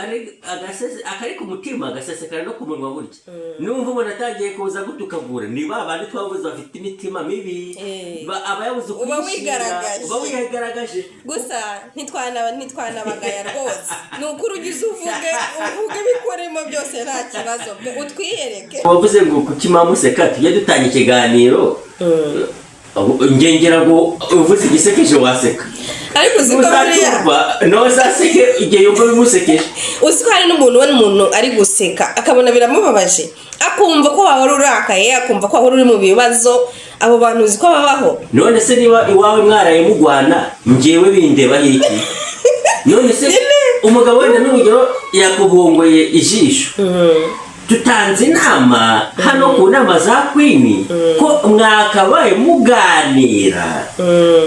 akari ku mutima agasesekara no ku munwa burya numva umuntu atagiye kuza gutukagura ni babandi twavuze bafite imitima mibi abayabuze uba wigaragaje gusa ntitwanabagaya rwose ni ukuri ugize uvuge bikoremo byose nta kibazo utwiyereke wavuze ngo kukimamuseka tujye dutanga ikiganiro ngengera ngo uvuze igisekeje waseka ariko uziko buriya ntuzaseke igihe yumva bimusekeje uziko hari n'umuntu ubona umuntu ari guseka akabona biramubabaje akumva ko wahora urakaye akumva ko wahora uri mu bibazo abo bantu uziko babaho none se niba iwawe mwaraye mugwana njyewe bindeba hiki none se umugabo wenda n'urugero yakubongoye ijisho tutanze inama hano ku nama za Queen ko mwakabaye muganira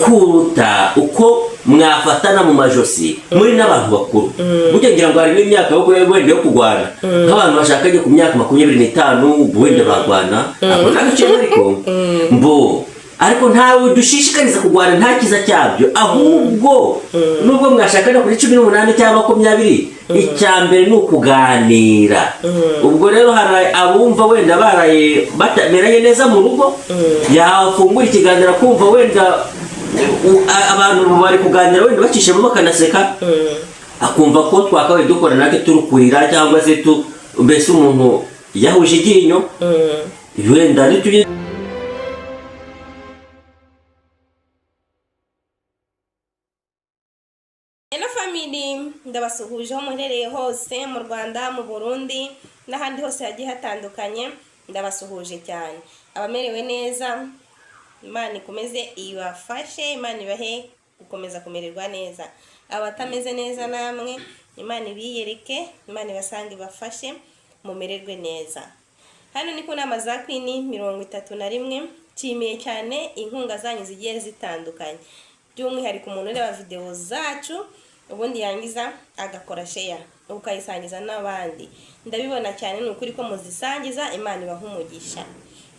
kuruta uko mwafatana mu majosi muri n'abantu bakuru burya ngira ngo hari n'imyaka yo wenda yo kugwana nk'abantu bashakanye ku myaka 25 wenda bagwana abo ntabice ariko ariko ntawe dushishikariza kugwana nta kiza cyabyo ahubwo nubwo mwashakana kuri 18 cyangwa 20 icyambere ni ukuganira ubwo rero hari abumva wenda baraye batameranye neza mu rugo yafungura ikiganiro kumva wenda abantu bari kuganira wenda bakishemo bakanaseka akumva ko twakabaye dukora nake turukurira cyangwa se mbese umuntu yahuje igirinyo wenda nituye ndabasuhuje aho muherereye hose mu Rwanda mu Burundi n'ahandi hose hagiye hatandukanye ndabasuhuje cyane abamerewe neza Imana ikomeze ibafashe Imana ibahe gukomeza kumererwa neza abatameze neza namwe Imana ibiyereke Imana ibasange ibafashe mumererwe neza hano ni ku nama za Queen 31 nshimiye cyane inkunga zanyu zigiye zitandukanye by'umwihariko umuntu ureba video zacu ubundi yangiza agakora share ukayisangiza n'abandi ndabibona cyane n'ukuri ko muzisangiza Imana ibahumugisha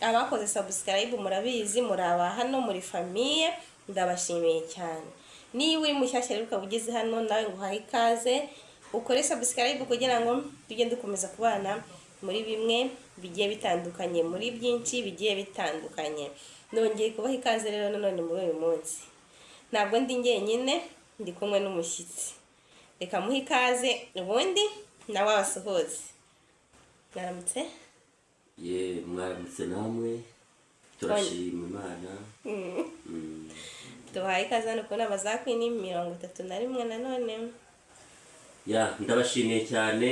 abakoze subscribe murabizi muraba hano muri famille ndabashimiye cyane niba uri mushyashya rero ukabugize hano nawe ngo haye ikaze ukore subscribe kugira ngo tugende dukomeza kubana muri bimwe bigiye bitandukanye muri byinshi bigiye bitandukanye nongeye kubaha ikaze rero none muri uyu munsi ntabwo ndi ngenyine ndi kumwe n'umushyitsi reka muhe ikaze ubundi nawe abasuhuze mwaramutse mwaramutse namwe turashima Imana tubahaye ikaze hano ku nama za Queen 31 nanone ndabashimiye cyane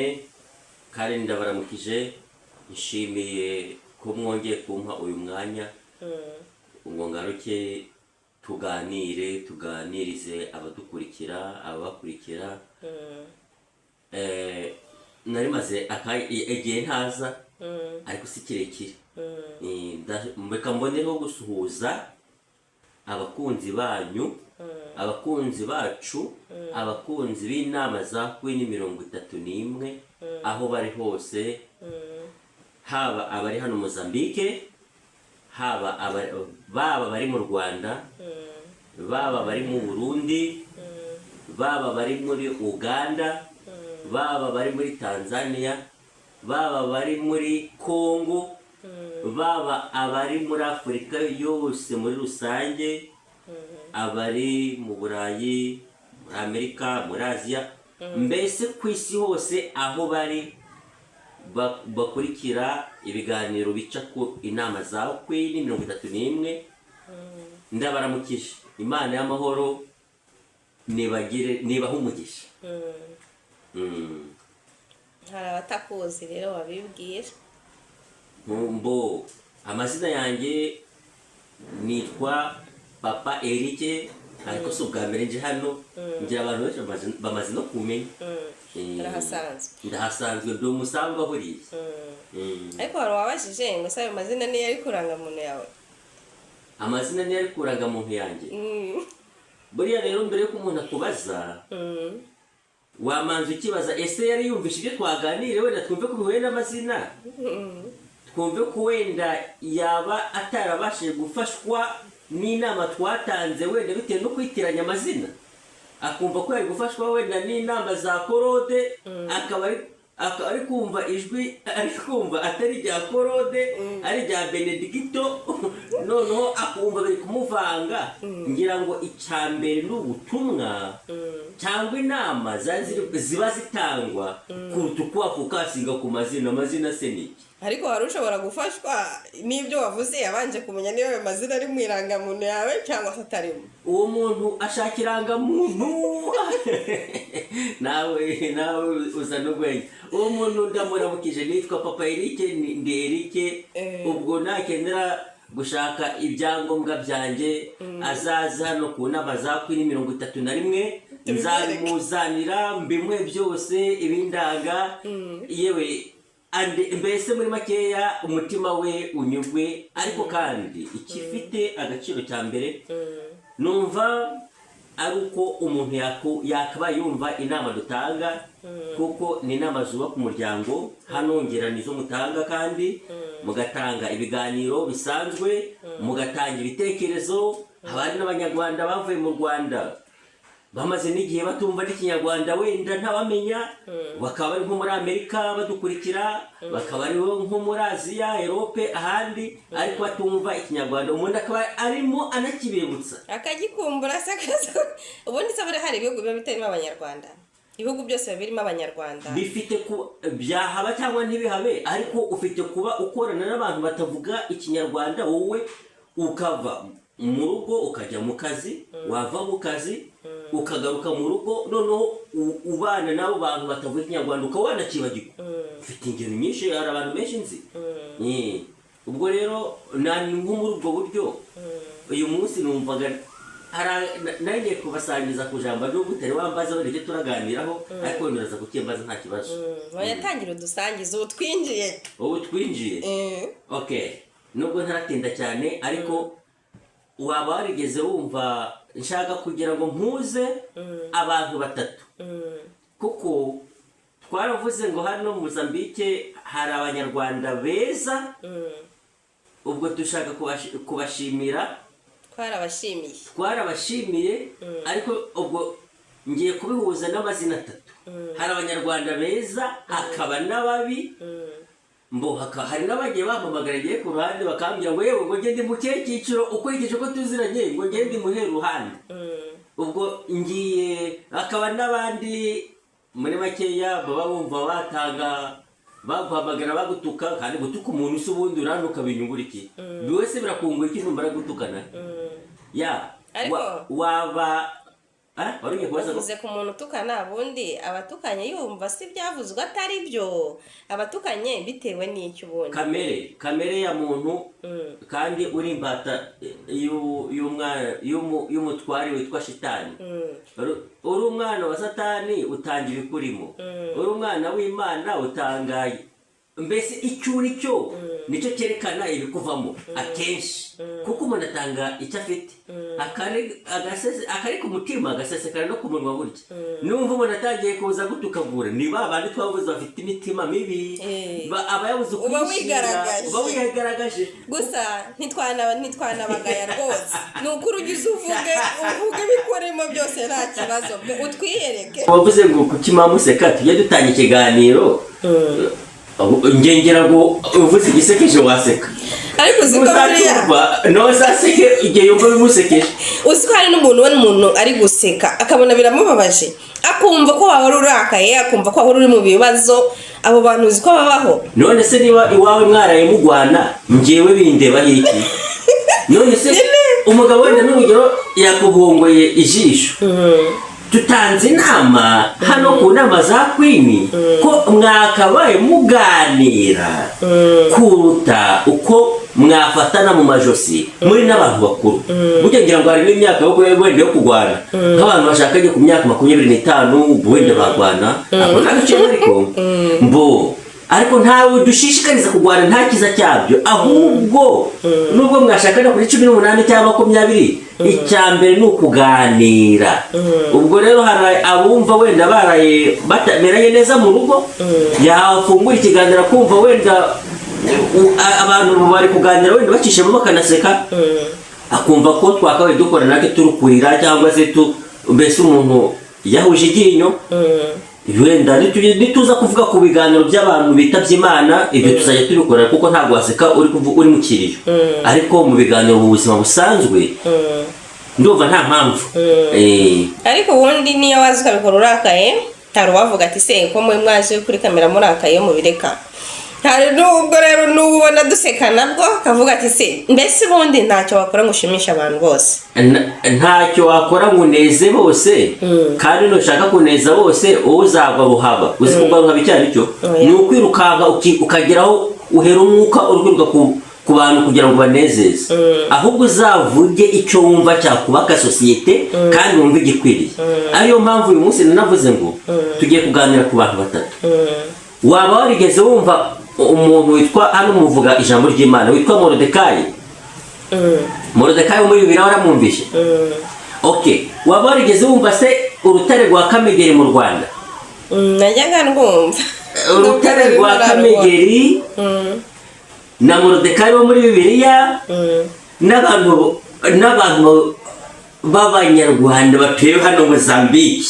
kandi ndabaramukije nshimiye ko mwongeye kumpa uyu mwanya ngo ngaruke tuganirize abadukurikira ababakurikira nari maze igihe ntaza ariko si kirekire mbeka mboneho gusuhuza abakunzi banyu abakunzi bacu abakunzi b'inama za Queen 31 aho bari hose haba abari hano Mozambique haba baba bari mu Rwanda baba bari mu Burundi baba bari muri Uganda baba bari muri Tanzania baba bari muri Congo baba abari muri Afurika yose muri rusange abari mu Burayi muri Amerika muri Aziya mbese ku isi hose aho bari bakurikira ibiganiro bica ku inama za Queen 31 ndabaramukije Imana y'amahoro nibahumugisha hari abatakuzi rero wabibwira amazina yanjye nitwa Papa Eric ariko si ubwa mbere nje hano ngira abantu benshi bamaze no kumenya ndahasanzwe ndi umusangwa buriya ariko hari wabashije ngo sabe amazina niyo ari kurangamuntu yawe amazina niyo ari kurangamuntu yanjye buriya rero mbere yuko umuntu akubaza wamanza ukibaza ese yari yumvishe ibyo twaganiriye wenda twumve ko bihuye n'amazina twumve ko wenda yaba atarabashije gufashwa n'inama twatanze wenda bitewe no kwitiranya amazina akumva ko yari gufashwa wenda n'inama za korode akaba ari kumva ijwi ari kumva atari rya korode ari rya Benedicto noneho akumva bari kumuvanga ngira ngo icyambere n'ubutumwa cyangwa inama ziba zitangwa kuruta uko wafukasinga ku amazina se niki. ariko wari ushobora gufashwa n'ibyo wavuze yabanje kumenya niba ayo mazina ari mu irangamuntu yawe cyangwa se atarimo. Uwo muntu ashaka irangamuntu nawe uza n'ubwenge. Uwo muntu ndamuramukije nitwa Papa Eric ndi Eric. Ubwo nakenera gushaka ibyangombwa byanjye azaza hano ku nama za Queen 31 nzabimuzanira mbimwe byose ibindaga yewe mbese muri makeya umutima we unyugwe. Ariko kandi ikifite agaciro cya mbere numva ari uko umuntu yakaba yumva inama dutanga kuko ni inama zubaka umuryango. Hano ngeranizo mutanga kandi mugatanga ibiganiro bisanzwe mugatanga ibitekerezo. Abari n'abanyarwanda bavuye mu Rwanda bamaze n'igihe batumva n'ikinyarwanda wenda ntabamenya bakaba ari nko muri Amerika badukurikira bakaba ari nko muri Aziya Europe ahandi ariko batumva ikinyarwanda umuntu akaba arimo anakibibutsa akagikumbura sakazo. Ubundi se bari hari ibihugu biba bitarimo abanyarwanda? Ibihugu byose birimo abanyarwanda bifite byahaba cyangwa ntibihabe ariko ufite kuba ukorana n'abantu batavuga ikinyarwanda wowe ukava mu rugo ukajya mu kazi wava mu kazi ukagaruka mu rugo noneho ubana n'abo bantu batavuga ikinyarwanda ukaba wanakibagirwa. Ufite ingero nyinshi hari abantu benshi nzi. Ubwo rero nko muri ubwo buryo uyu munsi numvaga nariye kubasangiza ku jambo ryo gutari wambaza wenda ibyo turaganiraho ariko niraza kukimbaza nta kibazo. Wayatangira udusangiza ubu twinjiye. Okay, nubwo ntaratinda cyane ariko waba warigeze wumva nshaka kugira ngo mpuze abantu batatu kuko twaravuze ngo hano mu Mozambique hari abanyarwanda beza. Ubwo dushaka kubashimira twarabashimiye ariko ubwo ngiye kubihuza n'amazina atatu. Hari abanyarwanda beza hakaba n'ababi hari n'abagiye bampamagara ngiye ku ruhande bakambwira ngo yewe ngo ngende mu cyiciro ukurikije ko tuziranye ngo ngende muhe ruhande. Ubwo ngiye hakaba n'abandi muri makeya baba bumva batanga baguhamagara bagutuka kandi gutuka umuntu se ubundi uranuka binyunguriki wese birakungura iki numara gutukana waba waruye kubaza uvuze ku muntu utukana bundi abatukanye yumva si byavuzwe atari byo abatukanye bitewe n'icyo ubundi kamere ya muntu kandi uri imbata y'umutware witwa Shitani. Uri umwana wa Satani utanga ibikurimo, uri umwana w'Imana utangaye. Mbese icyo uri cyo nicyo cyerekana ibikuvamo akenshi kuko umuntu atanga icyo afite akari ku mutima agasesekara no ku munwa burya. Numva umuntu atangiye kuza gutukagura ni babandi twavuze bafite imitima mibi aba yabuze uba wigaragaje gusa ntitwanabagaya rwose ni ukuri ugize uvuge ibikurimo byose nta kibazo utwiyereke. Wavuze ngo kukimamuseka tujye dutanga ikiganiro ngengera ngo uvuze igisekeje waseka ariko zikaburiya no zaseke igihe yumva bimusekeje. Uswari n'umuntu ari guseka akabona biramubabaje akumva ko wahora urakaye akumva ko wahora uri mu bibazo. Abo bantu uzi ko babaho. None se niba iwawe mwaraye mugwana njyewe bindeba hiki? None se umugabo wenda n'urugero yakubongoye ijisho tutanze inama hano ku nama za Queen ko mwakabaye muganira kuruta uko mwafatana mu majosi muri n'abantu bakuru. Burya ngira ngo hari n'imyaka yo kugwana nk'abantu bashakanye ku myaka 25 wenda bagwana ako nacyo ariko ariko ntawe dushishikariza kugwana nta kiza cyabyo ahubwo nubwo mwashakana kuri 18 cyangwa 20 icyambere nukuganira. Ubwo rero hari abumva wenda baraye batameranye neza mu rugo yafungura ikiganiro kumva wenda abantu bari kuganira wenda bacishemo bakanaseka akumva ko twakabaye dukora nake turukurira cyangwa se mbese umuntu yahuje iryinyo wenda nituza kuvuga ku biganiro by'abantu bitabye Imana ibyo tuzajya tubikora kuko ntabwo waseka uri mu kiriyo ariko mu biganiro mu buzima busanzwe ndumva nta mpamvu ariko ubundi niyo wazi ukabikora urakaye hari uwavuga ati se ko mwe mwaje kuri kamera murakaye mubireka hari n'ubwo rero n'ubona duseka nabwo kavuga ati se mbese ubundi ntacyo wakora ngo ushimishe abantu bose ntacyo wakora ngo uneze bose kandi nushaka kuneza bose wowe uzagwa ruhaba uzi kugwa ruhaba icyo ari cyo ni ukwirukanka ukageraho uhera umwuka urwiruka ku bantu kugira ngo banezeze ahubwo uzavuge icyo wumva cyakubaka sosiyete kandi wumve igikwiriye ariyo mpamvu uyu munsi nanavuze ngo tugiye kuganira ku bantu batatu waba warigeze wumva umuntu witwa hano muvuga ijambo ry'Imana witwa Morodekayi Morodekayi wo muri Bibiliya waramwumvishe okay waba warigeze wumva se urutare rwa Kamegeri mu Rwanda najyaga ndumva urutare rwa Kamegeri na Morodekayi wo muri Bibiliya n'abantu b'Abanyarwanda batuye hano Mozambique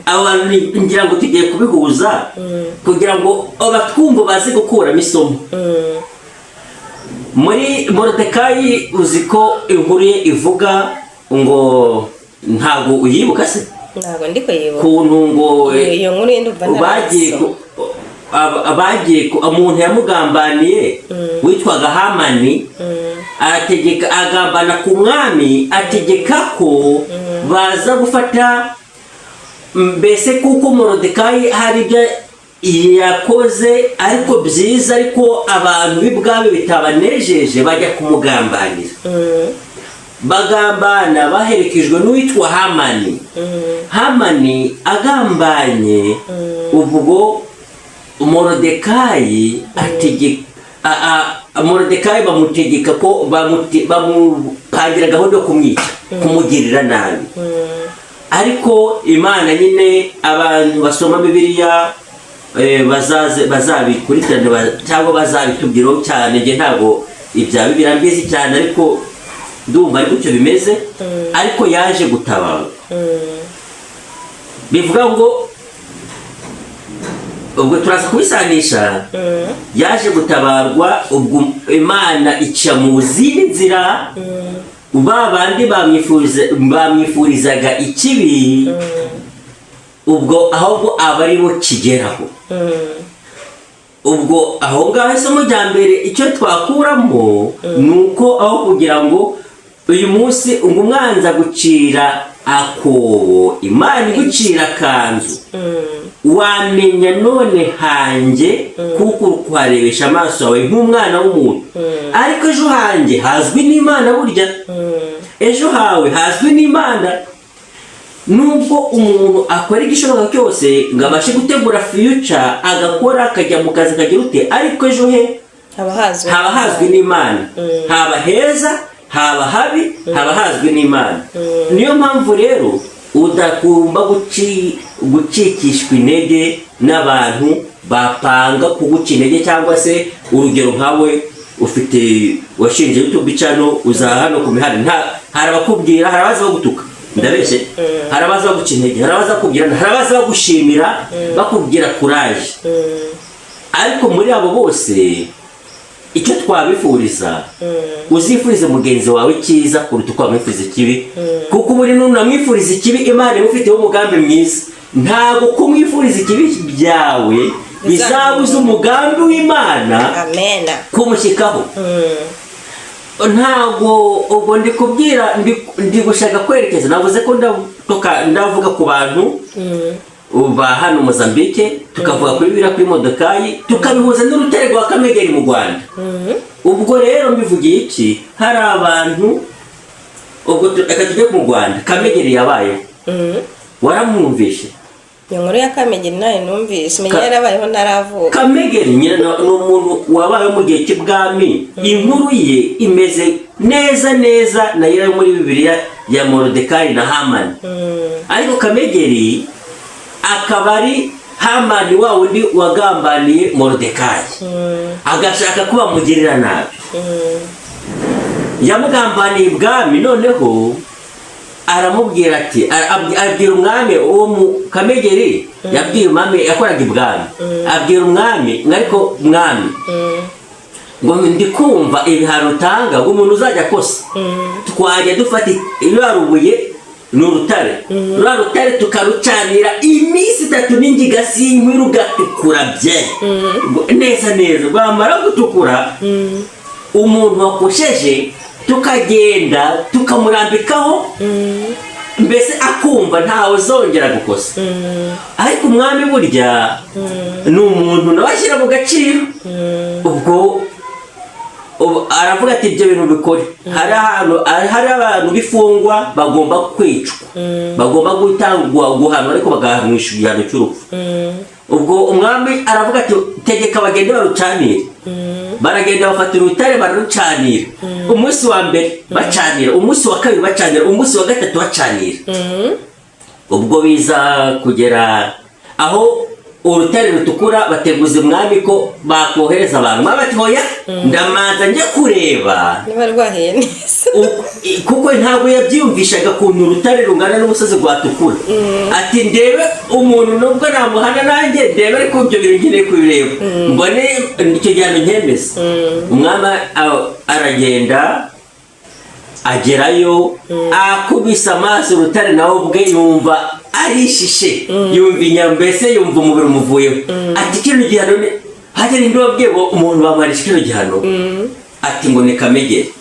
abantu ngira ngo tugiye kubihuza kugira ngo abatwumva bazi gukuramo isomo muri Morodekayi uzi ko inkuru ye ivuga ngo ntabwo uyibuka se ntabwo ndi kuyibuka kuntu ngo iyo nkuru y'indumva abagiye umuntu yamugambaniye witwaga Hamani arategeka agambana ku mwami ategeka ko baza gufata mbese kuko Morodekayi hari ibyo yakoze ariko byiza ariko abantu b'ibwami bitabanejeje bajya kumugambanira bagambana baherekejwe n'uwitwa Hamani Hamani agambanye ubwo Morodekayi Morodekayi bamutegeka ko bamupangira gahunda yo kumwica kumugirira nabi ariko Imana nyine abantu basoma Bibiliya bazabikurikirana cyangwa bazabitubwiraho cyane nge ntabwo ibya Bibiliya mbizi cyane ariko ndumva ari gutyo bimeze ariko yaje gutabara bivuga ngo ubwo turaza kubisanisha yaje gutabarwa ubwo Imana ica mu zindi nzira babandi bamwifurizaga ikibi ubwo ahubwo aba ari bo kigeraho ubwo aho ngaho isomo rya mbere icyo twakuramo ni uko aho kugira ngo uyu munsi umwanza gucira akobo Imana igucira akanzu wamenya none hanjye kuko ukuharebesha amaso yawe nk'umwana w'umuntu ariko ejo hanjye hazwi n'Imana burya ejo hawe hazwi n'Imana nubwo umuntu akora igishoboka cyose ngo abashe gutegura future agakora akajya mu kazi akagira ute ariko ejo he haba hazwi n'Imana haba heza haba habi haba hazwi n'Imana niyo mpamvu rero udakunda gucikishwa intege n'abantu bapanga kuguca intege cyangwa se urugero nkawe ufite washinje YouTube channel uza hano ku mihanda hari abakubwira hari abaza bagutuka ndabeshye hari abaza baguca intege hari abaza kubwira hari abaza bagushimira bakubwira courage ariko muri abo bose icyo twabifuriza uzifurize mugenzi wawe cyiza kuruta uko wamwifuriza ikibi kuko buri n'unamwifuriza ikibi Imana imufiteho umugambi mwiza ntabwo kumwifuriza ikibi byawe bizabuza umugambi w'Imana amen kumushyikaho ntabwo ubwo ndi kubwira ndi gushaka kwerekeza navuze ko ndavuga ku bantu uba hano Mozambique tukavuga kuri Bibiliya kuri Morodekayi tukabihuza n'urutare rwa Kamegeri mu Rwanda ubwo rero mbivugiye iki hari abantu ubwo tujye mu Rwanda Kamegeri yabayeho waramwumvishe inkuru ya Kamegeri nayo numvishe menya yarabayeho naravuka Kamegeri ni umuntu wabayeho mu gihe cy'ubwami inkuru ye imeze neza nayo muri Bibiliya ya Morodekayi na Hamani ariko Kamegeri akaba ari Hamani wa wundi wagambaniye Morodekayi agashaka kuba mugirira nabi yamugambaniye ibwami noneho aramubwira ati abwira umwami uwo mu Kamegeri yabwiye umwami yakoraga ibwami abwira umwami ariko mwami ngo ndikumva ibihano utanga ngo umuntu uzajya kosa twajya dufata irubuye n'urutare rutare tukarucanira iminsi 3 n'ingiga z'inkwi rugatukura bye neza bamara gutukura umuntu wakosheje tukagenda tukamurambikaho mbese akumva ntawe uzongera gukosa ariko umwami burya ni umuntu nabashyira mu gaciro ubwo aravuga ati ibyo bintu bikore hari abantu bifungwa bagomba kwicwa bagomba guhanwa ariko bagahanishwa igihano cy'urupfu ubwo umwami aravuga ati tegeka bagende barucanire baragenda bafatira urutare bararucanira umunsi wa mbere bacanira umunsi wa kabiri bacanira umunsi wa gatatu bacanira ubwo biza kugera aho urutare rutukura bateguza umwami ko bakohereza abantu bati hoya ndamanza njye kureba nibarwahiye neza kuko ntabwo yabyiyumvishaga kuntu urutare rungana n'umusozi rwatukura ati ndebe umuntu nubwo namuhana nanjye ndebe ariko ibyo bintu ngiye kubireba mbone icyo gihano nkemeza umwami aragenda agerayo akubisa amaso urutare nawe ubwe yumva arishishe yumva inyambese yumva umubiri umuvuyeho ati kino gihano hagera indi wabwiye ngo umuntu bamarisha kino gihano ati ngo ni Kamegeri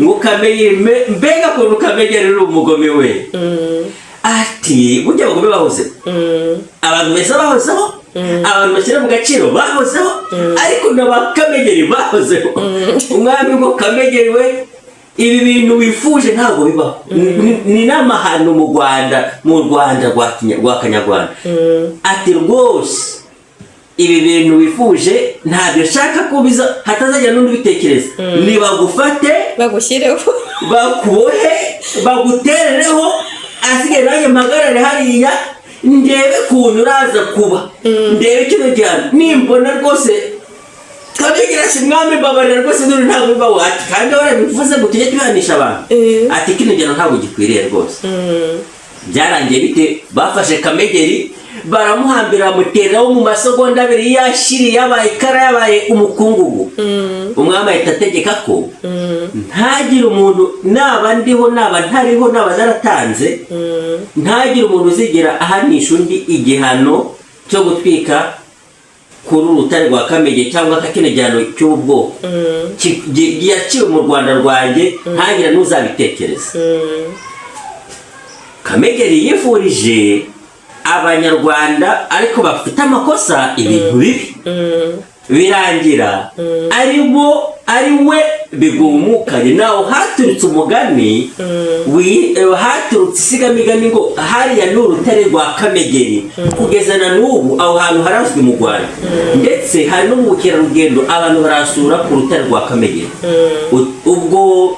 ngo Kamegeri mbega ko Kamegeri uri umugome we ati burya abagome bahozeho abantu beza bahozeho abantu bashyira mu gaciro bahozeho ariko n'aba Kamegeri bahozeho umwami ngo Kamegeri we ibi bintu wifuje ntabwo bibaho ni n'amahano mu Rwanda rwa Kanyarwanda ati rwose ibi bintu wifuje ntabyo shaka ko biza hatazajya n'undi bitekereza nibagufate bagushyireho bakubohe baguterereho asigaye nanjye mpagarare hariya ndebe kuntu uraza kuba ndebe kino gihano nimbona rwose Kamegeri ati mwami babarira rwose dore ntabwo bibaho ati kandi warabivuze ngo tujye tuhanisha abantu ati kino gihano ntabwo gikwiriye rwose byarangiye bite bafashe Kamegeri baramuhambira bamutereraho mu masegonda abiri yashiri yabaye kara yabaye umukungugu umwami ahita ategeka ko ntagire umuntu naba ndiho naba ntariho naba naratanze ntagire umuntu uzigera ahanisha undi igihano cyo gutwika kuri urutare rwa Kamegeri cyangwa kino gihano cy'ubwoko yaciwe mu Rwanda rwanjye ntagira n'uzabitekereza Kamegeri yifurije abanyarwanda ariko bafite amakosa ibintu bibi birangira ari we bigumukanye naho haturutse umugani haturutse isigamigani ngo hariya n'urutare rwa Kamegeri kugeza na n'ubu aho hantu harazwi mu Rwanda ndetse hari no mu bukerarugendo abantu barasura ku rutare rwa Kamegeri ubwo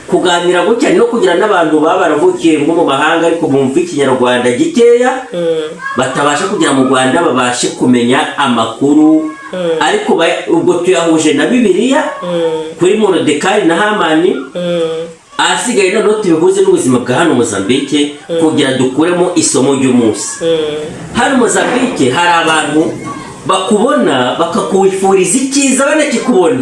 kuganira gutya no kugira n'abantu baravukiye mu mahanga ariko bumva ikinyarwanda gikeya batabasha kugira mu Rwanda babashe kumenya amakuru ariko ubwo tuyahuje na Bibiliya kuri Moridekayi na Hamani asigaye noneho tubihuze n'ubuzima bwa hano Mozambique kugira dukuremo isomo ry'umunsi hano Mozambique hari abantu bakubona bakakwifuriza icyiza banakikubona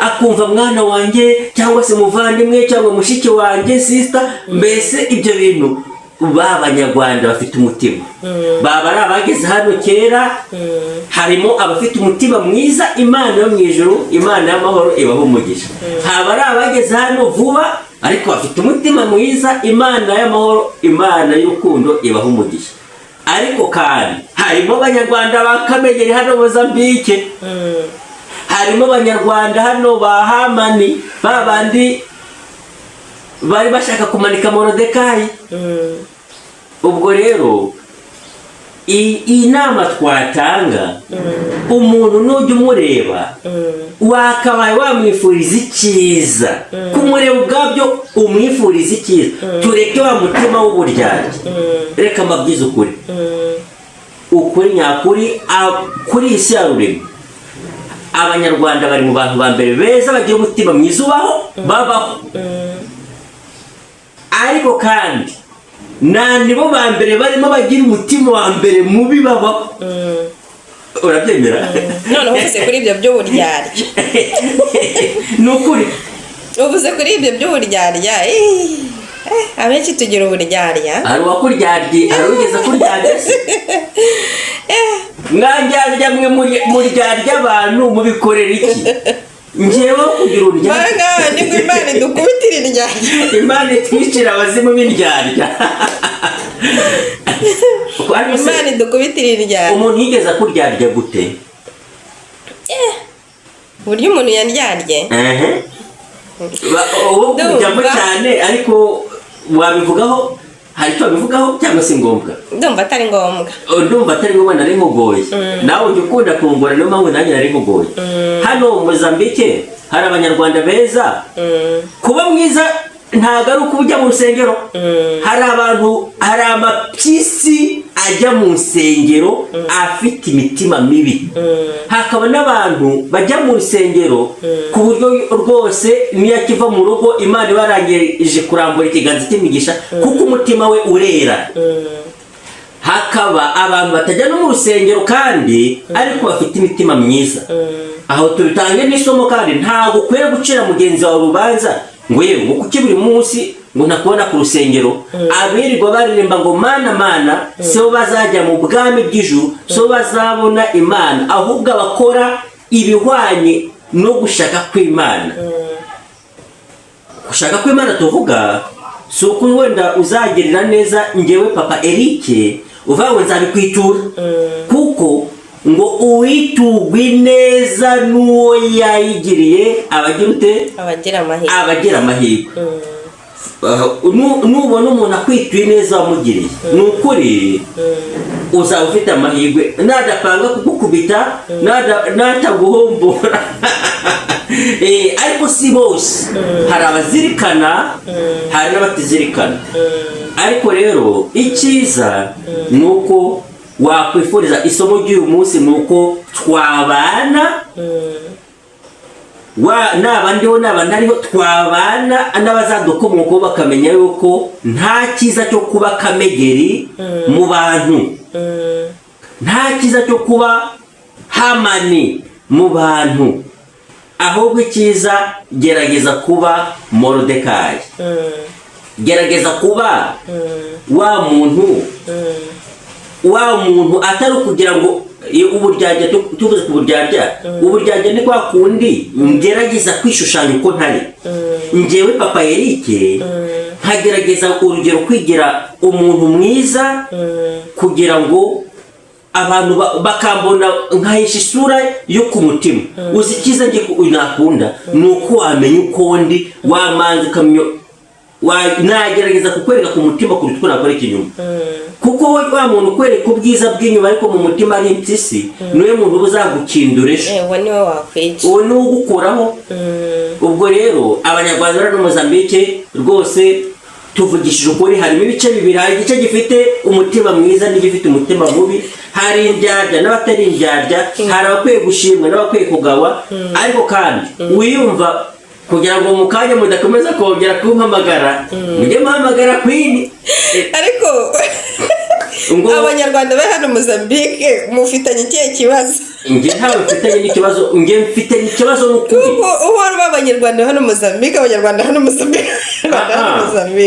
akumva mwana wanjye cyangwa se muvandimwe cyangwa mushiki wanjye sister mbese ibyo bintu b'abanyarwanda bafite umutima baba ari abageze hano kera harimo abafite umutima mwiza Imana yo mu ijuru Imana y'amahoro ibaho umugisha haba ari abageze hano vuba ariko bafite umutima mwiza Imana y'amahoro Imana y'urukundo ibaho umugisha ariko kandi harimo abanyarwanda ba Kamegeri hano Mozambique harimo abanyarwanda hano ba Hamani babandi bari bashaka kumanika Moridekayi ubwo rero iyi nama twatanga umuntu nujya umureba wakabaye wamwifuriza icyiza kumureba ubwabyo umwifuriza icyiza tureke wa mutima w'uburyarya reka mbabwize ukuri nyakuri kuri iyi si ya rurema abanyarwanda bari mu bantu ba mbere beza bagira umutima mwiza ubaho babaho ariko kandi nibo ba mbere barimo bagira umutima wa mbere mubi babaho. Urabyemera? Noneho uvuze kuri ibyo by'uburyarya ni ukuri uvuze kuri ibyo by'uburyarya abenshi tugira uburyarya. hari uwakuryarye, hari ugeze kuryarya se mwandyarya mwe muryarya abantu mubikorera iki? Njyewe kugira uryarya nibwo Imana idukubitira iryarya, Imana itwicira abazimu b'indyarya. Imana idukubitira iryarya. Umuntu yigeze akuryarya gute? Uburyo umuntu yandyarye ubu kujyamo cyane, ariko wabivugaho, hari icyo wabivugaho cyangwa si ngombwa? Ndumva atari ngombwa. Ndumva atari ngombwa, nari nkugoye. Nawe ujya ukunda kungora, niyo mpamvu nanjye nari nkugoye. Hano mu Mozambique hari abanyarwanda beza. Kuba mwiza ntabwo ari uko ujya mu rusengero. Hari abantu, hari amapyisi ajya mu rusengero afite imitima mibi. Hakaba n'abantu bajya mu rusengero ku buryo rwose niyo akiva mu rugo Imana ibarangije kurambura ikiganza cy'imigisha kuko umutima we urera. Hakaba abantu batajya no mu rusengero kandi ariko bafite imitima myiza. Aho tubitange n'isomo kandi ntabwo ukwiye gucira mugenzi wawe urubanza ngo yewe ngo kuki buri munsi ngo nakubona ku rusengero. Abirirwa baririmba ngo mana mana, so bazajya mu bwami bw'ijuru, so bazabona Imana, ahubwo abakora ibihwanye no gushaka kw'Imana. Gushaka kw'Imana tuvuga si uko wenda uzagirira neza njyewe Papa Eric uvuga ngo nzabikwitura, kuko ngo uwitugwe neza n'uwo yayigiriye abagira ute? Abagira amahirwe. Nubona umuntu akwituye neza wamugiriye, ni ukuri uzaba ufite amahirwe. Nadapanga kugukubita, nataguhombora ariko si bose. Hari abazirikana, hari n'abatizirikana. Ariko rero icyiza ni uko wakwifuriza isomo ry'uyu munsi ni uko twabana, n'abandiho n'abandariho, twabana n'abazadukomokaho bakamenya yuko nta cyiza cyo kuba kamegeri mu bantu, nta cyiza cyo kuba hamani mu bantu, ahubwo icyiza gerageza kuba Morodekayi. Gerageza kuba wa muntu atari ukugira ngo uburyarya, tuvuze ku buryarya, uburyarya ni kwa kundi ngerageza kwishushanya uko ntari. Njyewe Papa Eric nkagerageza urugero kwigira umuntu mwiza kugira ngo abantu bakambona nkahisha isura yo ku mutima. Uzi icyiza njye nakunda ni uko wamenya uko ndi, wamanza ukamenya, nagerageza kukwereka ku mutima kuruta uko nakora ikinyuma. Kuko wa muntu ukwereka ubwiza bw'inyuma ariko mu mutima ari impyisi, niwe muntu uzagukindura ejo. Uwo niwe wakwica, uwo niwe ugukuraho. Ubwo rero abanyarwanda bari no Mozambique rwose tuvugishije ukuri, harimo ibice bibiri. Hari igice gifite umutima mwiza n'igifite umutima mubi. Hari indyarya n'abatari indyarya, hari abakwiye gushimwa n'abakwiye kugawa. Ariko kandi wiyumva kugira ngo mu kanya mudakomeza kongera kumpamagara, mujye muhamagara Queen. Ariko abanyarwanda bari hano Mozambique mufitanye ikihe kibazo? Njye ntawe mfitanye n'ikibazo, njye mfitanye ikibazo n'ukuri. Uhora b'abanyarwanda hano Mozambique, abanyarwanda hano Mozambique.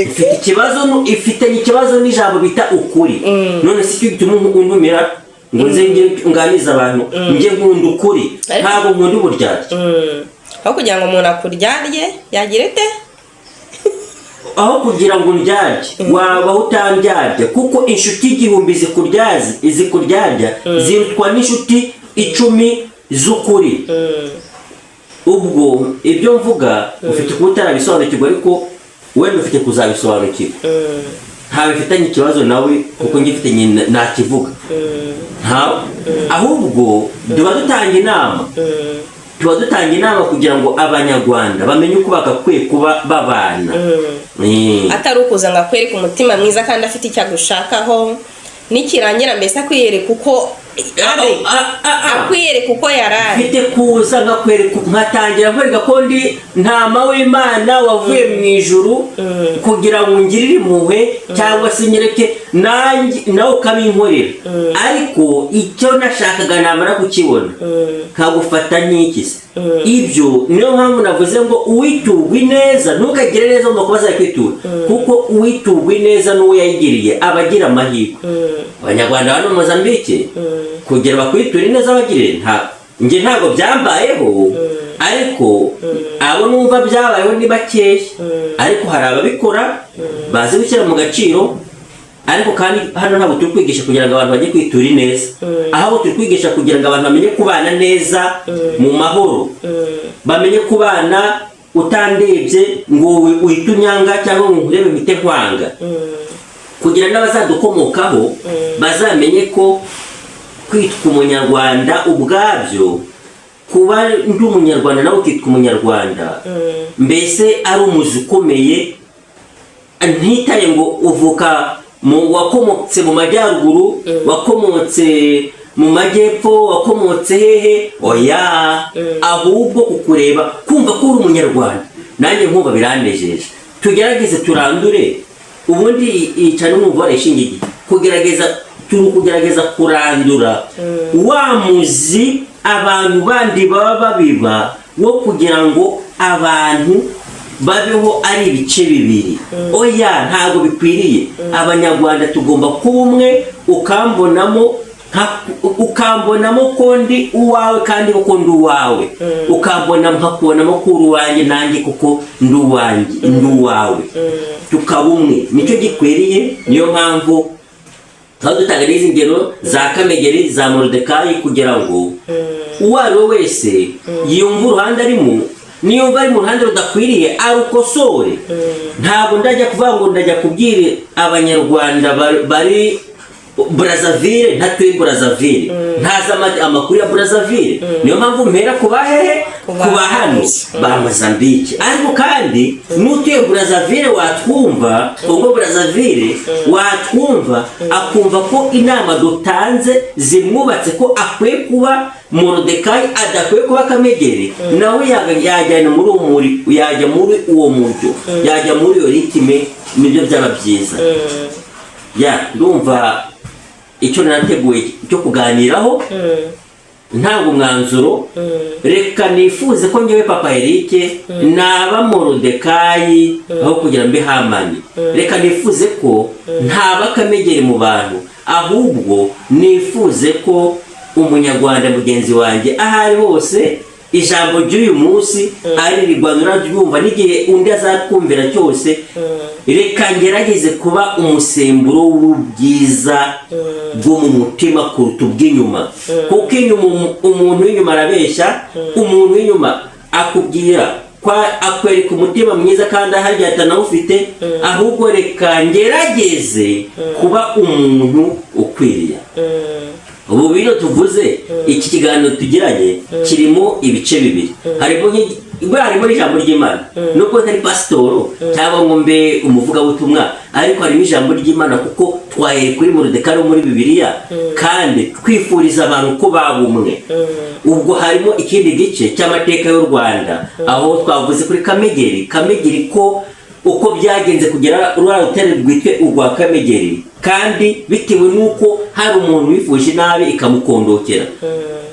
Ifite ikibazo, ifitanye ikibazo n'ijambo bita ukuri. None si cyo gituma untumira ngo nze nganiza abantu. Njye nkunda ukuri, ntabwo nkunda uburyarya. Aho kugira ngo umuntu akuryarye yagira ite? Aho kugira ngo ndyarye wabaho utandyarya, kuko inshuti igihumbi zikuryarya zirutwa n'inshuti 10 z'ukuri. Ubwo ibyo mvuga ufite kuba utarabisobanukirwa, ariko wenda ufite kuzabisobanukirwa. Ntawe mfitanye ikibazo nawe kuko ngifitanye nakivuga. Ntawe. Ahubwo tuba dutanga inama kugira ngo abanyarwanda bamenye uko bagakwiye kuba babana. Atari ukuza ngo akwereke umutima mwiza kandi afite icyo agushakaho, nikirangira mbese akwiyereka uko akwiyereka uko yarari mfite kuza nkatangira nkwereka ko ndi ntama w'Imana wavuye mu ijuru kugira ngo ngirire impuhwe cyangwa se nyereke nawe ukabinkorera ariko icyo nashakaga namara kukibona nkagufata nk'ikisi ibyo niyo mpamvu navuze ngo uwitugwa ineza ntukagire neza ngo kuba azakwitura kuko uwitugwa ineza n'uwo yayigiriye abagira amahirwe abanyarwanda hano mu Mozambique kugira bakwitura ineza bagire njye ntabwo byambayeho ariko abo numva byabayeho ni bakeya ariko hari ababikora bazi gushyira mu gaciro ariko kandi hano ntabwo turi kwigisha kugira ngo abantu bajye kwitura ineza ahubwo turi kwigisha kugira ngo abantu bamenye kubana neza mu mahoro bamenye kubana utandebye ngo uhite unyanga cyangwa ngo urebe mpite nkwanga kugira n'abazadukomokaho bazamenye ko kwitwa umunyarwanda ubwabyo kuba ndi umunyarwanda nawe ukitwa umunyarwanda mbese ari umuzi ukomeye ntitaye ngo uvuka wakomotse mu majyaruguru wakomotse mu majyepfo wakomotse hehe oya ahubwo kukureba kumva ko uri umunyarwanda nanjye nkumva biranejeje tugerageze turandure ubundi icana umwumva warishingiye kugerageza kurandura wa muzi abantu bandi baba babiba wo kugira ngo abantu babeho ari ibice bibiri oya ntabwo bikwiriye abanyarwanda tugomba kuba umwe ukambonamo ko ndi uwawe kandi ko ndi uwawe nkakubonamo ko uri uwanjye nanjye kuko ndi uwanjye ndi uwawe tukaba umwe nicyo gikwiriye niyo mpamvu aho dutanga n'izi ngero za Kamegeri za Moridekayi kugira ngo uwo ari we wese yumva uruhande arimo niyumva ari mu ruhande rudakwiriye arukosore ntabwo ndajya kuvuga ngo ndajya kubwira abanyarwanda bari Brazzaville ntatuye Brazzaville ntazi amakuru ya Brazzaville niyo mpamvu mpera kuba hehe kuba hano ba Mozambique ariko kandi n'utuye Brazzaville watwumva ubwo Brazzaville watwumva akumva ko inama dutanze zimwubatse ko akwiye kuba Moridekayi adakwiye kuba Kamegeri nawe yajyana yajya muri uwo mujyo yajya muri iyo ritime nibyo byaba byiza ndumva icyo nateguye cyo kuganiraho ntabwo umwanzuro reka nifuze ko ngewe Papa Eric naba Moridekayi aho kugira mbe Hamani reka nifuze ko ntaba Kamegeri mu bantu ahubwo nifuze ko umunyarwanda mugenzi wanjye ahari hose ijambo ry'uyu munsi ari rigwanura ryumva n'igihe undi azatwumvira cyose reka ngerageze kuba umusemburo w'ubwiza bwo mu mutima kuruta ubw'inyuma kuko inyuma umuntu w'inyuma arabeshya umuntu w'inyuma akubwira akwereka umutima mwiza kandi ahari atanawufite ahubwo reka ngerageze kuba umuntu ukwiriye ubu bino tuvuze iki kiganiro tugiranye kirimo ibice bibiri harimo ijambo ry'Imana nubwo ntari pasitoro cyangwa ngo mbe umuvugabutumwa ariko harimo ijambo ry'Imana kuko twahereye kuri Moridekayi muri Bibiliya kandi twifuriza abantu ko baba umwe ubwo harimo ikindi gice cy'amateka y'u Rwanda aho twavuze kuri Kamegeri ko uko byagenze kugera rwa rutare rwitwe urwa Kamegeri kandi bitewe nuko hari umuntu wifuje nabi ikamukondokera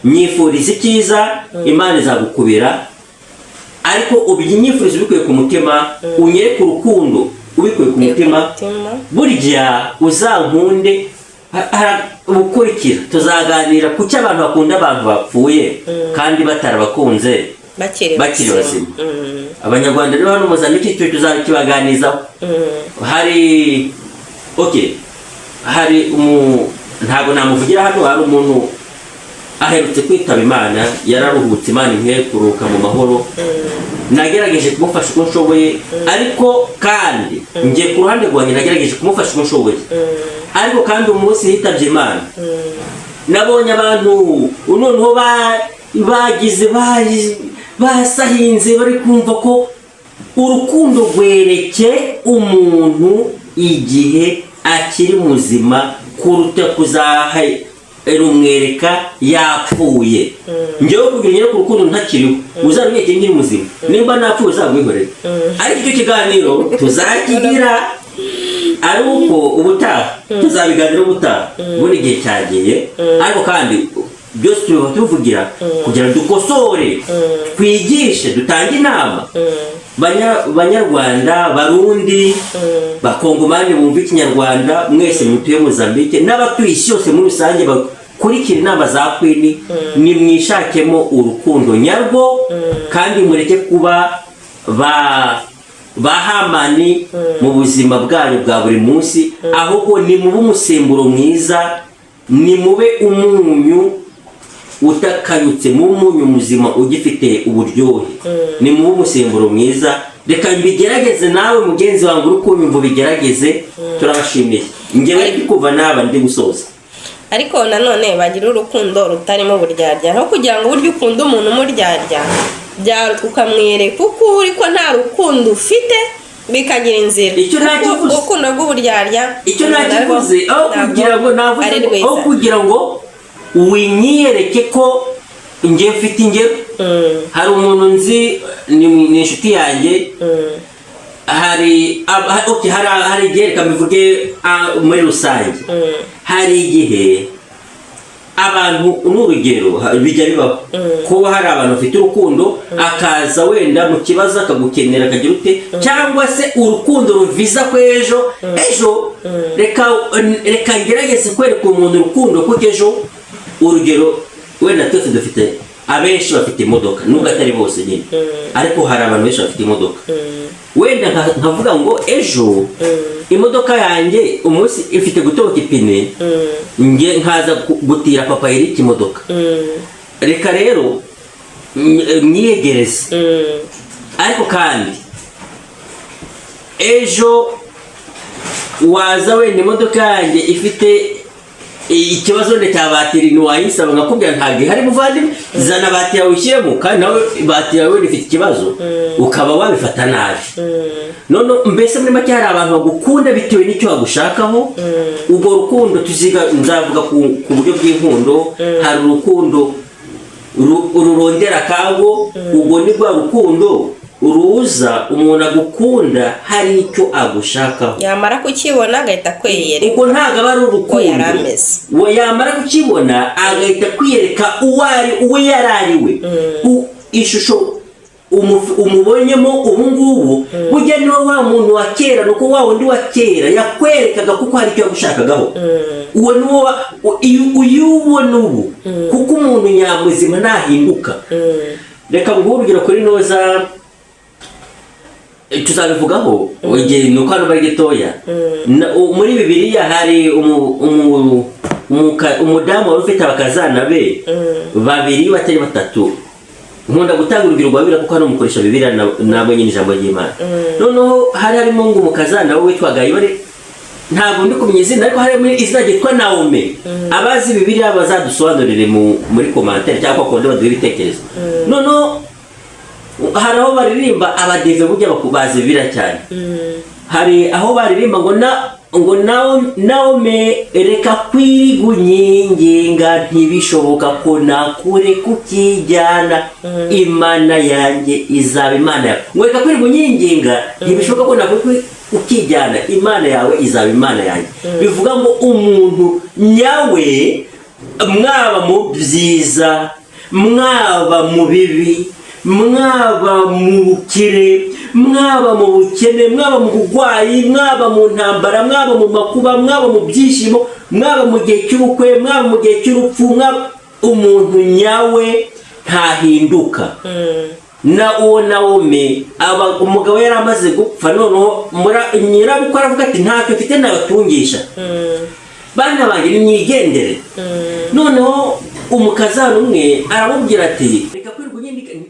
nyifuriza icyiza Imana izagukubira ariko ubyinifuriza ubikuye ku mutima unyereke urukundo ubikuye ku mutima burya uzankunde ubukurikira tuzaganira ku cyo abantu bakunda abantu bapfuye kandi batarabakunze bakiri bazima abanyarwanda rero hano Mozambique cyo tuzakibaganizaho hari ntabwo namuvugira hano hari umuntu aherutse kwitaba Imana yararuhutse Imana imwe kuruka mu mahoro nagerageje kumufasha uko nshoboye ariko kandi ngiye ku ruhande rwanjye nagerageje kumufasha uko nshoboye ariko kandi umunsi yitabye Imana nabonye abantu noneho bagize basahinze bari kumva ko urukundo rwereke umuntu igihe akiri muzima kuruta rumwereka yapfuye. Njyewe kugira nyine ku rukundo ntakiriho uzamenye nkiri muzima, nimba napfuye uzagwihorera. Ariko icyo kiganiro tuzakigira ari uko ubutaha tuzabiganira ubutaha ubundi igihe cyagiye. Ariko kandi byose tuvugira kugira dukosore, twigishe, dutange inama banyarwanda, barundi, bakongomani bumva ikinyarwanda, mwese mutuye Mozambique n'abatuye isi yose muri rusange bakurikira inama za Queen. Ni mwishakemo urukundo nyarwo kandi mureke kuba bahamani mu buzima bwanyu bwa buri munsi, ahubwo ni mube umusemburo mwiza, ni mube umunyu utakayutse, mu munyu muzima ugifite uburyohe. Ni mube umusemburo mwiza. Reka mbigerageze nawe mugenzi wangu uri kunyumva bigerageze. Turabashimiye. Ngewe ndi kuva naba ndi gusoza. Ariko nanone bagira urukundo rutarimo uburyarya, aho kugira ngo buryo ukunda umuntu umuryarya byaruka ukamwereka uko uri ko nta rukundo ufite, bikagira inzira. Icyo nakivuze urukundo rw'uburyarya, icyo nakivuze aho kugira ngo winyereke ko nge mfite ingero. Hari umuntu nzi ni inshuti yanjye, hari igihe, reka mbivuge muri rusange, hari igihe abantu n'urugero bijya bibaho kuba hari abantu bafite urukundo, akaza wenda mu kibazo akagukenera akagira ute, cyangwa se urukundo ruviza ko ejo reka ngerageze kwereka umuntu urukundo kuko ejo, urugero wenda twese dufite, abenshi bafite imodoka nubwo atari bose nyine, ariko hari abantu benshi bafite imodoka. Wenda nkavuga ngo ejo imodoka yanjye umunsi ifite gutoboka ipine, nge nkaza gutira papa Eric imodoka. Reka rero mwiyegereze. Ariko kandi ejo waza wenda imodoka yanjye ifite ikibazo nde cya batiri ntiwayisaba nkakubwira ntabwo ihari muvandimwe, zana batiri yawe ushyiremo, kandi nawe batiri yawe ifite ikibazo ukaba wabifata nabi. None mbese muri make hari abantu bagukunda bitewe n'icyo bagushakaho. Ubwo rukundo nzavuga ku buryo bw'inkundo. Hari urukundo rurondera akago, ubwo ni rwa rukundo uruza umuntu agukunda hari icyo agushakaho, yamara kukibona agahita kwiyereka. ubwo ntabwo aba ari urukundo, yamara kukibona agahita kwiyereka uwo yari ari we. Ishusho umubonyemo ubu ngubu burya niwe wa muntu wa kera, nuko wa wundi wa kera yakwerekaga kuko hari icyo yagushakagaho. Uwo niwo uyubona ubu, kuko umuntu nyamuzima ntahinduka. Reka nguhe urugero kuri Noza, tuzabivugaho igihe nuko hano bari gitoya. Muri Bibiliya hari umudamu wari ufite abakazana be babiri batari batatu. Nkunda gutanga urugero rwa Bibiliya kuko hano mukoresha Bibiliya nabo nyine ijambo ry'Imana. Noneho hari harimo ngo umukazana we witwaga Yore, ntabwo ndi kumenya izina, ariko hari muri izina ryitwa Naomi. Abazi Bibiliya bazadusobanurire muri commentaire cyangwa konde baduhe ibitekerezo. Noneho hari aho baririmba abadeve burya bakubaza Bibiliya cyane. Hari aho baririmba ngo Naomi reka kwirigunyinginga, ntibishoboka ko nakure kukijyana, Imana yanjye izaba Imana yawe. Ngo reka kwirigunyinginga, ntibishoboka ko nakure kukijyana, Imana yawe izaba Imana yanjye. Bivuga ngo umuntu nyawe, mwaba mu byiza, mwaba mu bibi, mwaba mu bukire, mwaba mu bukene, mwaba mu burwayi, mwaba mu ntambara, mwaba mu makuba, mwaba mu byishimo, mwaba mu gihe cy'ubukwe, mwaba mu gihe cy'urupfu, umuntu nyawe ntahinduka. Na uwo Naomi umugabo yari amaze gupfa, noneho nyirabukwe aravuga ati ntacyo mfite nabatungisha, bana banjye nimwigendere. Noneho umukazana umwe aramubwira ati reka kwirirwa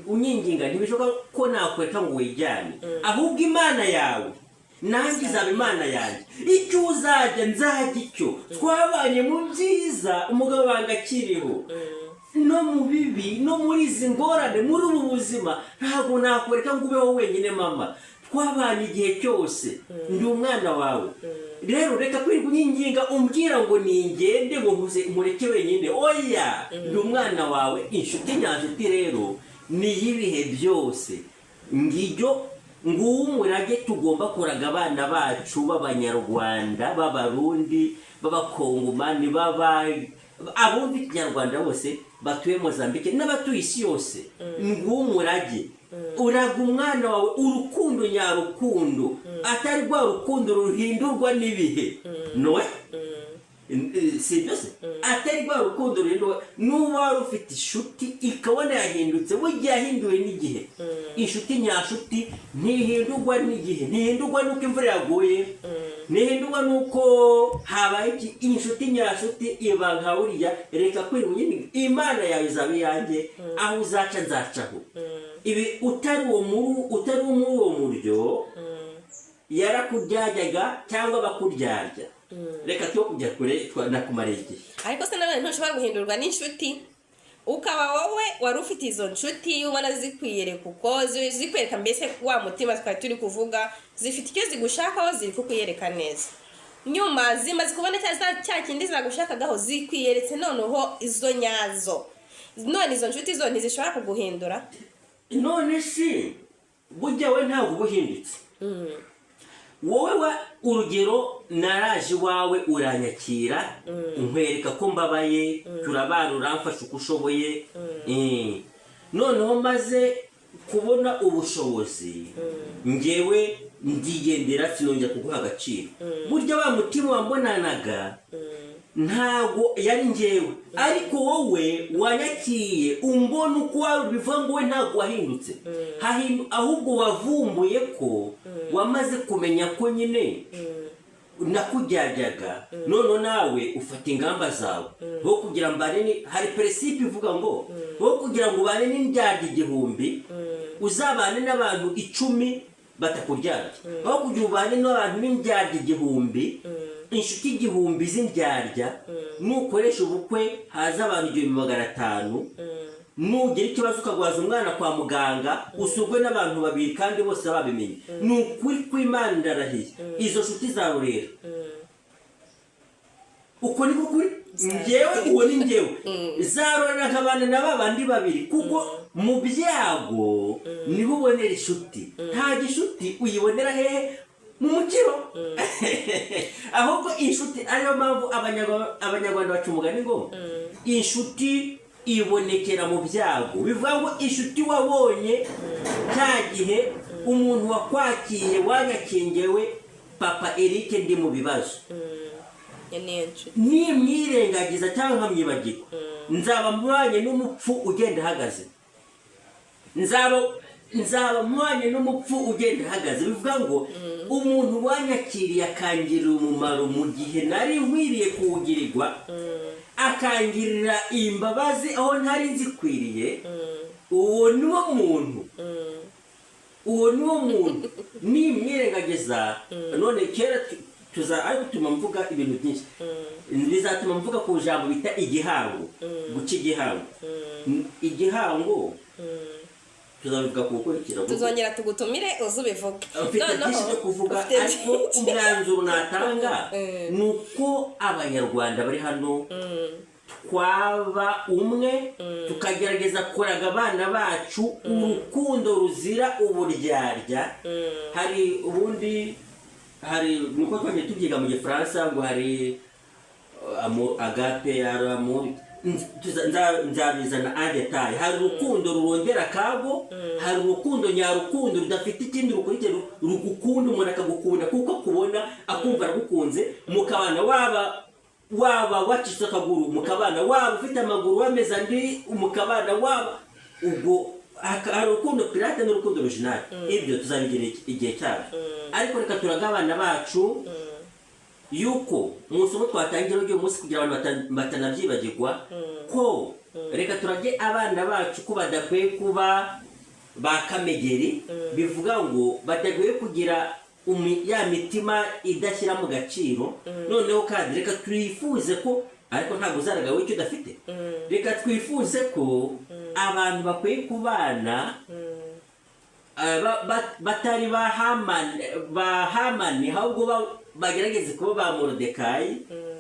unyinginga, ntibishoboka ko nakwereka ngo wijyane, ahubwo Imana yawe nanjye izaba Imana yanjye. Icyo uzajya nzajya icyo. Twabanye mu byiza, umugabo wanjye akiriho, no mu bibi, no muri izi ngorane, muri ubu buzima ntabwo nakwereka ngo ubeho wenyine mama. twabanye igihe cyose ndi umwana wawe rero reka kwirirwa unyinginga umbwira ngo ningende ngo nkureke wenyine oya ndi umwana wawe inshuti nyanshuti rero ni y'ibihe byose ngiryo nguwo umurage tugomba kuraga abana bacu b'abanyarwanda b'abarundi b'abakongomani abumva ikinyarwanda bose batuye Mozambique n'abatuye isi yose nguwo umurage uraga umwana wawe urukundo nyarukundo atari rwa rukundo ruhindurwa n'ibihe nowe si byose atari rwa rukundo ruhindurwa n'uba wari ufite inshuti ikabona yahindutse burya yahinduwe n'igihe inshuti nyashuti ntihindurwa n'igihe ntihindurwa n'uko imvura yaguye ntihindurwa n'uko habaye iki inshuti nyashuti iba nka buriya reka kwirirwa unyinginga imana yawe izaba iyanjye aho uzaca nzacaho ibi utari muri uwo muryo yarakuryaryaga cyangwa bakuryarya reka tuwo kujya kure nakumara igihe ariko se nanone ntushobora guhindurwa n'inshuti ukaba wowe wari ufite izo nshuti ubona zikwiyereka uko zikwereka mbese wa mutima twari turi kuvuga zifite icyo zigushakaho ziri kukwiyereka neza nyuma zimaze kubona cya kindi zagushakagaho zikwiyeretse noneho izo nyazo none izo nshuti zo ntizishobora kuguhindura none si burya we ntabwo uba uhindutse wowe urugero naraje iwawe uranyakira nkwereka ko mbabaye turabana uramfasha uko ushoboye noneho maze kubona ubushobozi ngewe ndigendera sinongera kuguha agaciro burya wa mutima wambonanaga ntago yari ngewe ariko wowe wanyakiye umbona uko wari bivuga ngo we ntago wahindutse ahubwo wavumbuye ko wamaze kumenya ko nyine nakujyajyaga none nawe ufata ingamba zawe ho kugira mbane hari principe ivuga ngo ho kugira ngo ubane n'indyarya 1000 uzabane n'abantu 10 batakuryarya ho kugira ubane n'abantu n'indyarya 1000 inshuti 1000 z'indyarya nukoresha ubukwe haza abantu 1500 nugira ikibazo ukagwaza umwana kwa muganga usugwe n'abantu babiri kandi bose babimenye nukuri kw'Imana ndarahiye izo nshuti zawe rero uko ni kuri ngewe uwo ni ngewe zarorera nk'abana na babandi babiri kuko mu byago niho ubonera inshuti nta gishuti uyibonera hehe mu mukiro ahubwo inshuti ariyo mpamvu abanyarwanda baca umugani ngo inshuti ibonekera mu byago bivuga ngo inshuti wabonye cya gihe umuntu wakwakiye wanyakengewe papa Eric ndi mu bibazo nimwirengagiza cyangwa nkamwibagirwa nzaba mwanye n'umupfu ugenda ahagaze nzaba mwanye n'umupfu ugenda ahagaze bivuga ngo umuntu wanyakiriye akangirira umumaro mu gihe nari nkwiriye kuwugirirwa akangirira imbabazi aho ntari nzikwiriye uwo niwo muntu nimwirengagiza none kera ariko tuma mvuga ibintu byinshi bizatuma mvuga ku jambo bita igihango guca igihango tuzabivuga ku gukurikira tuzongera tugutumire uzubivuga ufite byinshi byo kuvuga ariko umwanzuro natanga ni uko abanyarwanda bari hano twaba umwe tukagerageza kuraga abana bacu urukundo ruzira uburyarya hari nuko twagiye tubyiga mu gifaransa ngo hari agape nzabizana adetaye hari urukundo rurondera akago hari urukundo nyarukundo rudafite ikindi rukurikira rugukunda umuntu akagukunda kuko kubona akumva aragukunze mukabana waba wacitse akaguru mukabana waba ufite amaguru wameze andi mukabana waba ubwo hari urukundo pirate n'urukundo original ibyo tuzabigira igihe cyabo ariko reka turaga abana bacu yuko umunsi twatangira uyu munsi kugira abantu batanabyibagirwa ko reka turage abana bacu ko badakwiye kuba ba kamegeri bivuga ngo badakwiye kugira ya mitima idashyira mu gaciro noneho kandi reka twifuze ko ariko ntabwo uzaragawe icyo udafite reka twifuze ko abantu bakwiye kubana batari bahamani ahubwo bagerageze kuba ba Moridekayi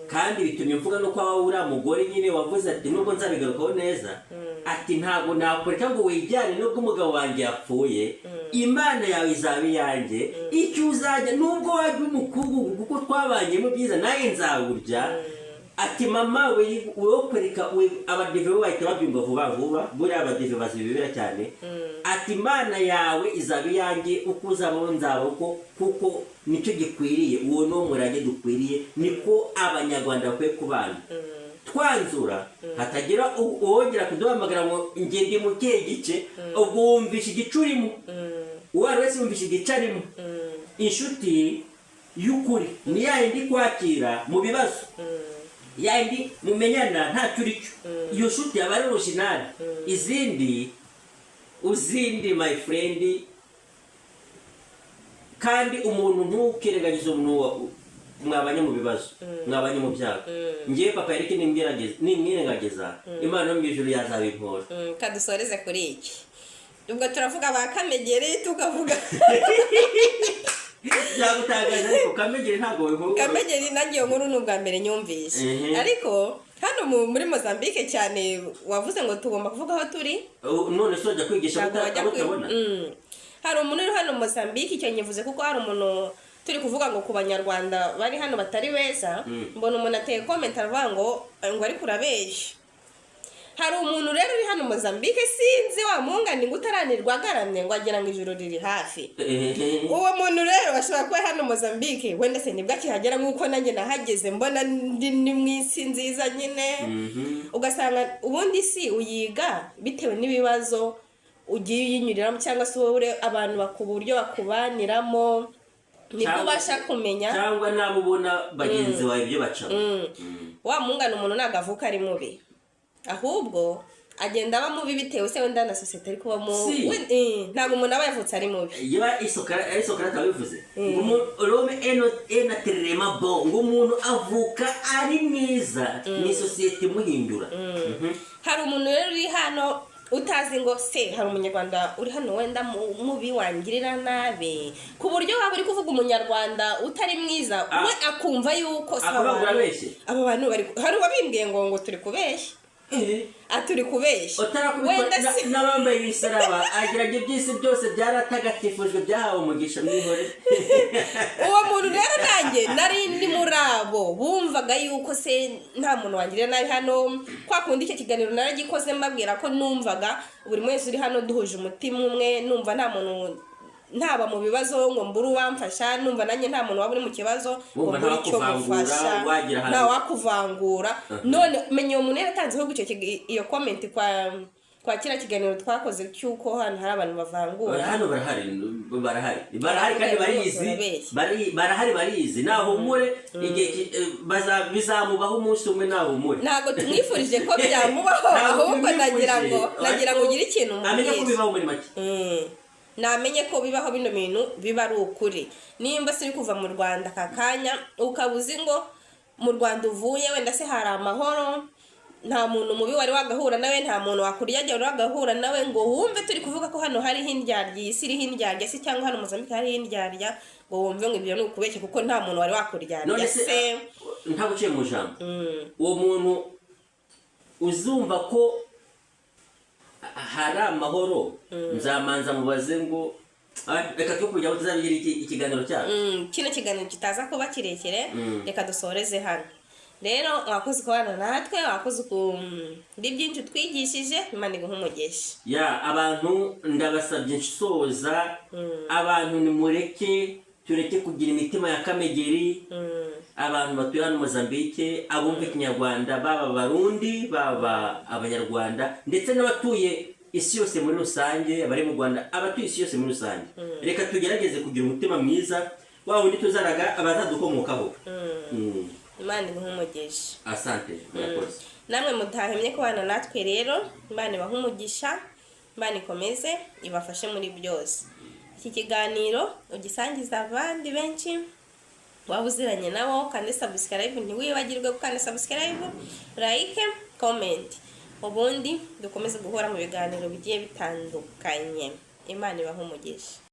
kandi bitumye mvuga no kwa uriya mugore nyine wavuze ati nubwo nzabigarukaho neza ati ntabwo nakureka ngo wijyane nubwo umugabo wanjye yapfuye imana yawe izaba iyanjye icyo uzajya nubwo wajya umukungugu kuko twabanyemo byiza nawe nzawurya ati mama we kwereka abadive bahita babyumva vuba vuba buriya abadive bazibibera cyane ati imana yawe izaba iyanjye uko uzabaho nzaba kuko nicyo gikwiriye uwo ni umurage dukwiriye niko abanyarwanda bakwiye kubana twanzura hatagira uwongera kuduhamagara ngo ngende mu kihe gice ubwo wumvisha igice urimo uwo ari wese wumvisha igice arimo inshuti y'ukuri ni yayindi kwakira mu bibazo yandi mumenyana ntacyo uri cyo iyo nshuti aba ari original uzindi my friend kandi umuntu ntukirengagize umuntu mwabanye mu bibazo mwabanye mu byago ngiye papa Eric nimwirengagiza imana yo mu ijuru yazabimpora kadusoreze kuri iki ubwo turavuga ba Kamegeri tukavuga byagutangaje ariko Kamegeri ntabwo weho Kamegeri nangiye nkuru n'ubwa mbere nyumvishe ariko hano muri Mozambique cyane wavuze ngo tugomba kuvuga aho turi none sojya kwigisha utabona hari umuntu uri hano Mozambique icyo nyivuze kuko hari umuntu turi kuvuga ngo ku banyarwanda bari hano batari beza mbona umuntu ateye comment aravuga ngo ari kurabeshya hari umuntu rero uri hano Mozambique sinzi wa mungani ngo utaranirwa agaramye ngo agira ngo ijuru riri hafi uwo muntu rero bashobora kuba hano Mozambique wenda se nibwo akihagera nk'uko nanjye nahageze mbona ni mu isi nziza nyine ugasanga ubundi si uyiga bitewe n'ibibazo ugiye uyinyuriramo cyangwa se wowe abantu bakuburyo bakubaniramo nibwo ubasha kumenya cyangwa nabo ubona bagenzi bawe ibyo bacamo wa mungani umuntu ntabwo avuka ari mubi ahubwo agenda aba mubi bitewe se wenda na sosiyete ariko ntabwo umuntu aba yavutse ari mubi yiba isokara tabivuze ngo Rome enaterema bo ngo umuntu avuka ari mwiza ni sosiyete imuhindura hari umuntu rero uri hano utazi ngo se hari umunyarwanda uri hano wenda mubi wangirira nabi ku buryo waba uri kuvuga umunyarwanda utari mwiza we akumva yuko aba bantu bari hari uwabimbwiye ngo turi kubeshya aturi kubeshya wenda n'abambaye ibisaraba agira ngo iby'isi byose byaratagatifujwe byahawe umugisha mwihore uwo muntu rero nanjye nari ndi muri abo bumvaga yuko se nta muntu wangirira nabi hano kwa kundi icyo kiganiro naragikoze mbabwira ko numvaga buri wese uri hano duhuje umutima umwe numva nta muntu ntaba mu bibazo ngo mbure uwamfasha numva nanjye nta muntu waba uri mu kibazo ngo mbure icyo gufasha nta wakuvangura none menya uwo muntu yaratanzeho iyo comment kwa kira kiganiro twakoze cyuko hano hari abantu bavangura hano barahari kandi barizi nahumure igihe bizamubaho umunsi umwe nahumure ntabwo tumwifurije ko byamubaho ahubwo nagira ngo ugire ikintu amenye ko bibaho muri make namenye ko bibaho bino bintu biba ari ukuri nimba se uri kuva mu Rwanda kakanya ukabuzi ngo mu Rwanda uvuye wenda se hari amahoro nta muntu mubi wari wagahura nawe nta muntu wakuryaje wari wagahura nawe ngo wumve turi kuvuga ko hano hari hindyarya isi iri hindyarya se cyangwa hano Mozambique hari hindyarya ngo wumve ngo ibyo ni ukubeshya kuko nta muntu wari wakuryarya se nta guciye mu jambo uwo muntu uzumva ko hari amahoro nzamanza mubaze ngo reka twe kujya tuzabigira ikiganiro cyabo kino kiganiro kitaza kuba kirekire reka dusoreze hano rero wakoze kubana natwe wakoze ndi byinshi twigishije Imana iguhe umugisha abantu ndabasabye nsoza abantu tureke kugira imitima ya Kamegeri abantu batuye hano Mozambique abumva ikinyarwanda baba abarundi baba abanyarwanda ndetse n'abatuye isi yose muri rusange abari mu Rwanda abatuye isi yose muri rusange reka tugerageze kugira umutima mwiza waba undi tuzaraga abazadukomokaho Imana iguhe umugisha asante namwe mutahemye kubana natwe rero Imana ibahe umugisha Imana ikomeze ibafashe muri byose iki kiganiro ugisangiza abandi benshi waba uziranye nabo kandi subscribe ntiwibagirwe gukanda subscribe like comment ubundi dukomeze guhora mu biganiro bigiye bitandukanye. Imana ibahe umugisha.